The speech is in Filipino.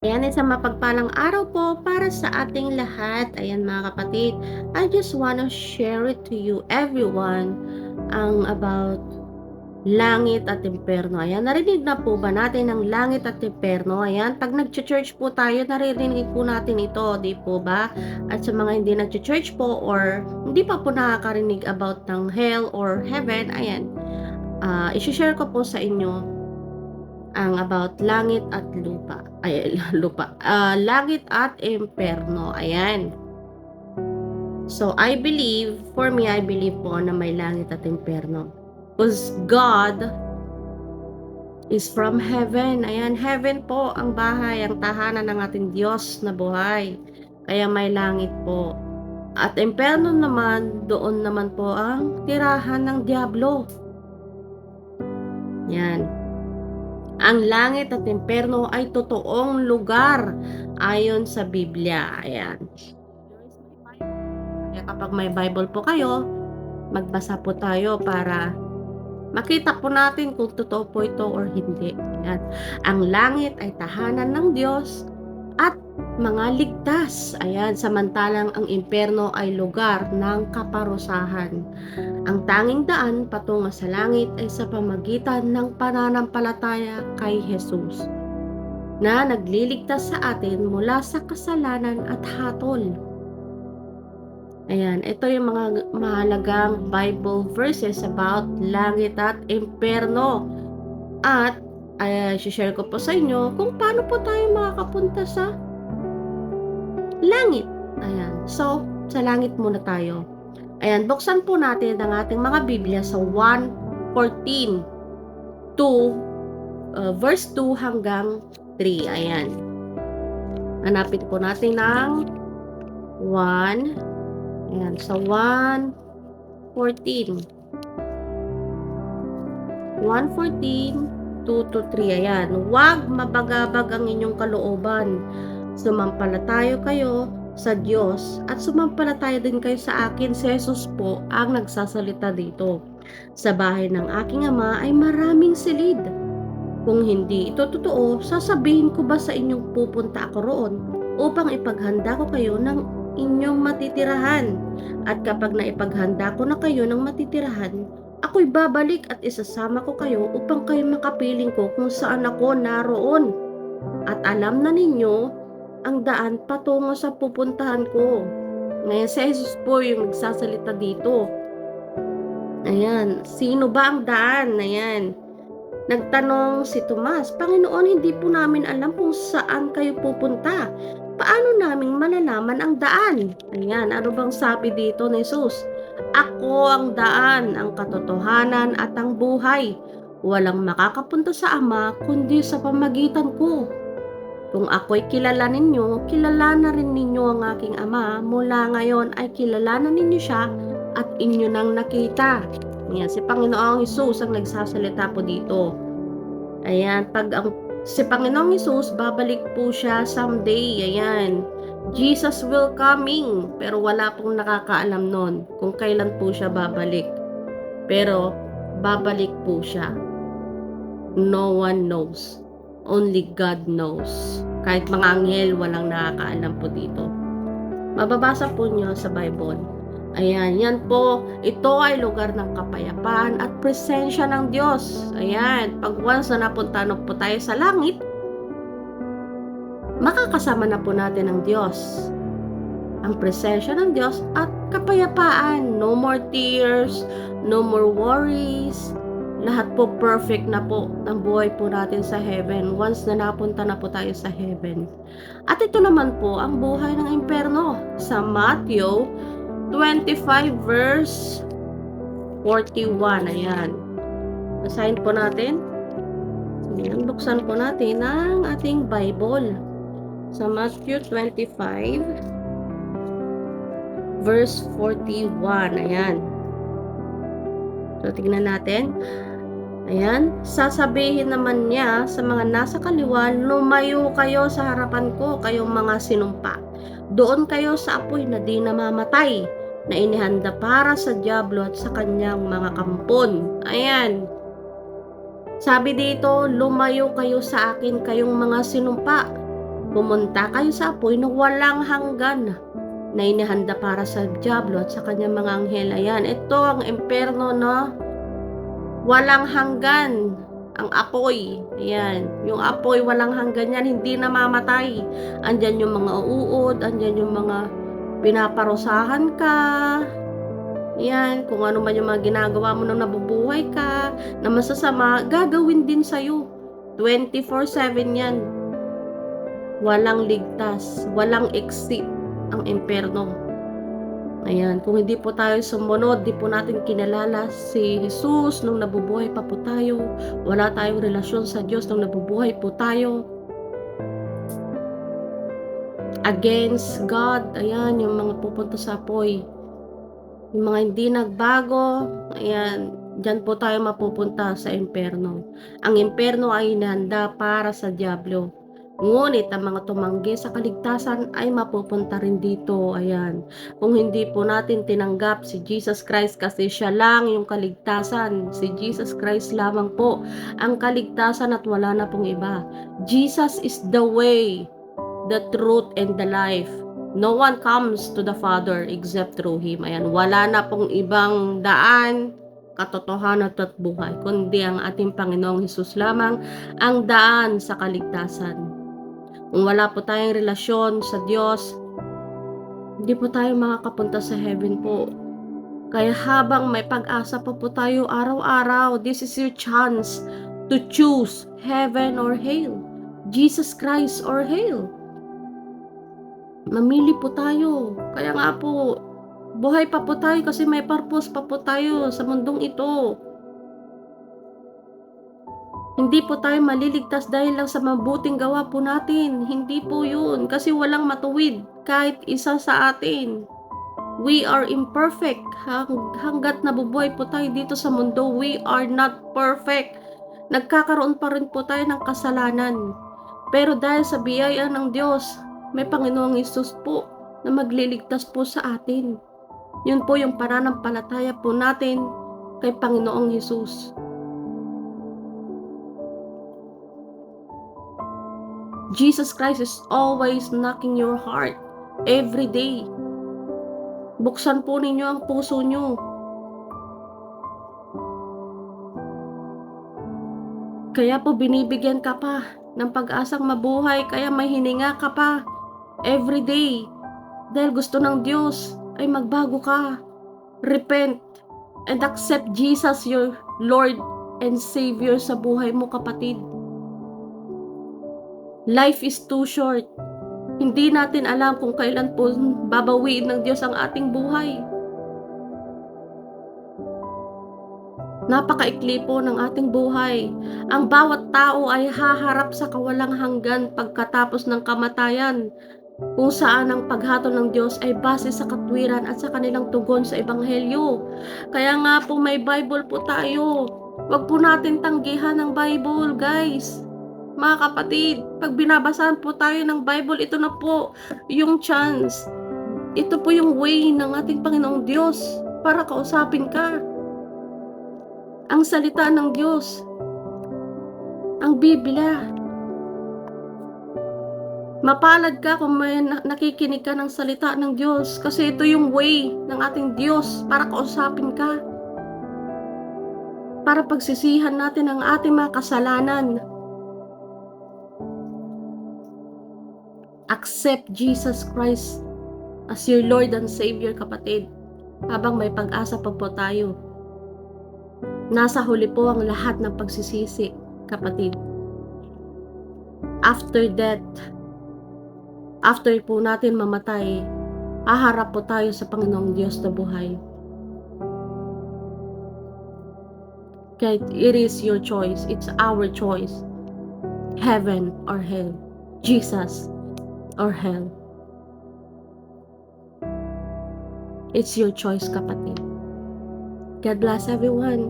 Ayan, isang mapagpalang araw po para sa ating lahat. Ayan mga kapatid, I just wanna share it to you everyone ang about langit at impyerno. Ayan, narinig na po ba natin ang langit at impyerno? Ayan, pag nag-church po tayo, naririnig po natin ito, di po ba? At sa mga hindi nag-church po or hindi pa po nakakarinig about ng hell or heaven, ayan, isi-share ko po sa inyo ang about langit at lupa. Ay, lupa. Langit at impyerno. Ayan. So, for me, I believe po na may langit at impyerno. Because God is from heaven. Ayan, heaven po ang bahay, ang tahanan ng ating Diyos na buhay. Kaya may langit po. At impyerno naman, doon naman po ang tirahan ng Diablo. Yan. Ang langit at impyerno ay totoong lugar ayon sa Biblia. Ayan. Kaya kapag may Bible po kayo, magbasa po tayo para makita po natin kung totoo po ito or hindi. Ayan. Ang langit ay tahanan ng Diyos at mga ligtas. Ayan, samantalang ang impyerno ay lugar ng kaparusahan. Ang tanging daan patungo sa langit ay sa pamagitan ng pananampalataya kay Jesus, na nagliligtas sa atin mula sa kasalanan at hatol. Ayan, ito yung mga mahalagang Bible verses about langit at impyerno. At share ko po sa inyo kung paano po tayo makakapunta sa langit. Ayan, so sa langit muna tayo. Ayan, buksan po natin ang ating mga Biblia sa 1:14 to verse 2 hanggang 3. Ayan. Hanapin po natin ng 1. Ayan, sa 1:14. 1:14, 2 to 3. Ayan. Huwag mabagabag ang inyong kalooban. Sumampalataya kayo sa Diyos at sumampalataya din kayo sa akin. Si Jesus po ang nagsasalita dito. Sa bahay ng aking ama ay maraming silid. Kung hindi ito totoo, sasabihin ko ba sa inyong pupunta ako roon upang ipaghanda ko kayo ng inyong matitirahan? At kapag naipaghanda ko na kayo ng matitirahan, ako'y babalik at isasama ko kayo upang kayo makapiling ko kung saan ako naroon. At alam na ninyo ang daan patungo sa pupuntahan ko. Ngayon, si Jesus po yung nagsasalita dito. Ayan, sino ba ang daan? Ayan. Nagtanong si Tomas, Panginoon, hindi po namin alam kung saan kayo pupunta. Paano namin malalaman ang daan? Ayan, ano bang sabi dito ni Jesus? Ako ang daan, ang katotohanan at ang buhay. Walang makakapunta sa Ama kundi sa pamagitan ko. Kung ako'y kilala ninyo, kilala na rin ninyo ang aking Ama. Mula ngayon ay kilala na ninyo siya at inyo nang nakita. Ayan, si Panginoong Hesus ang nagsasalita po dito. Ayan, si Panginoong Hesus, babalik po siya someday. Ayan, Jesus will coming. Pero wala pong nakakaalam nun kung kailan po siya babalik. Pero babalik po siya. No one knows. Only God knows. Kahit mga anghel, walang nakakaalam po dito. Mababasa po nyo sa Bible. Ayan, yan po. Ito ay lugar ng kapayapaan at presensya ng Diyos. Ayan, pag once na napunta na po tayo sa langit, makakasama na po natin ang Diyos. Ang presensya ng Diyos at kapayapaan. No more tears, no more worries. Lahat po perfect na po ng buhay po natin sa heaven once na napunta na po tayo sa heaven. At ito naman po ang buhay ng impyerno sa Matthew 25 verse 41. Ayan. Basahin po natin. Ayan, buksan po natin ang ating Bible sa Matthew 25 verse 41. Ayan. So, tignan natin. Ayan, sasabihin naman niya sa mga nasa kaliwa, lumayo kayo sa harapan ko, kayong mga sinumpa. Doon kayo sa apoy na di namamatay, na inihanda para sa Diablo at sa kanyang mga kampon. Ayan. Sabi dito, lumayo kayo sa akin, kayong mga sinumpa. Pumunta kayo sa apoy na walang hanggan na inihanda para sa dyablo at sa kanyang mga anghel. Ayan, ito ang impyerno na walang hanggan. Ang apoy, ayan, yung apoy walang hanggan yan, hindi namamatay. Andyan yung mga uod, andyan yung mga pinaparusahan ka, yan, kung ano man yung mga ginagawa mo nung nabubuhay ka, na masasama, gagawin din sa'yo. 24/7 yan. Walang ligtas, walang exit ang impyerno. Ayan, kung hindi po tayo sumunod, di po natin kinalala si Jesus nung nabubuhay pa po tayo. Wala tayong relasyon sa Diyos nung nabubuhay po tayo. Against God, ayan, yung mga pupunta sa apoy. Yung mga hindi nagbago, ayan, diyan po tayo mapupunta sa impyerno. Ang impyerno ay inihanda para sa dyablo. Ngunit ang mga tumanggi sa kaligtasan ay mapupunta rin dito. Ayan. Kung hindi po natin tinanggap si Jesus Christ kasi siya lang yung kaligtasan. Si Jesus Christ lamang po ang kaligtasan at wala na pong iba. Jesus is the way, the truth, and the life. No one comes to the Father except through Him. Ayan, wala na pong ibang daan, katotohanan at buhay, kundi ang ating Panginoong Hesus lamang ang daan sa kaligtasan. Kung wala po tayong relasyon sa Diyos, hindi po tayo makakapunta sa heaven po. Kaya habang may pag-asa pa po tayo araw-araw, this is your chance to choose heaven or hell, Jesus Christ or hell. Mamili po tayo. Kaya nga po, buhay pa po tayo kasi may purpose pa po tayo sa mundong ito. Hindi po tayo maliligtas dahil lang sa mabuting gawa po natin. Hindi po yun. Kasi walang matuwid kahit isa sa atin. We are imperfect. Hanggat nabubuhay po tayo dito sa mundo, we are not perfect. Nagkakaroon pa rin po tayo ng kasalanan. Pero dahil sa biyaya ng Diyos, may Panginoong Hesus po na magliligtas po sa atin. Yun po yung pananampalataya po natin kay Panginoong Hesus. Jesus Christ is always knocking your heart every day. Buksan po ninyo ang puso nyo. Kaya po binibigyan ka pa ng pag-asang mabuhay, kaya may hininga ka pa every day. Dahil gusto ng Diyos ay magbago ka. Repent and accept Jesus your Lord and Savior sa buhay mo, kapatid. Life is too short. Hindi natin alam kung kailan po babawiin ng Diyos ang ating buhay. Napakaikli po ng ating buhay. Ang bawat tao ay haharap sa kawalang hanggan pagkatapos ng kamatayan, kung saan ang paghatol ng Diyos ay base sa katwiran at sa kanilang tugon sa Ebanghelyo. Kaya nga po may Bible po tayo. Huwag po natin tanggihan ang Bible, guys. Mga kapatid, pag binabasahan po tayo ng Bible, ito na po yung chance. Ito po yung way ng ating Panginoong Diyos para kausapin ka. Ang salita ng Diyos, ang Biblia. Mapalad ka kung may nakikinig ka ng salita ng Diyos kasi ito yung way ng ating Diyos para kausapin ka. Para pagsisihan natin ang ating mga kasalanan. Accept Jesus Christ as your Lord and Savior, kapatid. Habang may pag-asa pa po tayo. Nasa huli po ang lahat ng pagsisisi, kapatid. After death, after po natin mamatay, haharap po tayo sa Panginoong Diyos na buhay. Kaya it is your choice. It's our choice. Heaven or hell. Jesus or hell. It's your choice, kapatid. God bless everyone.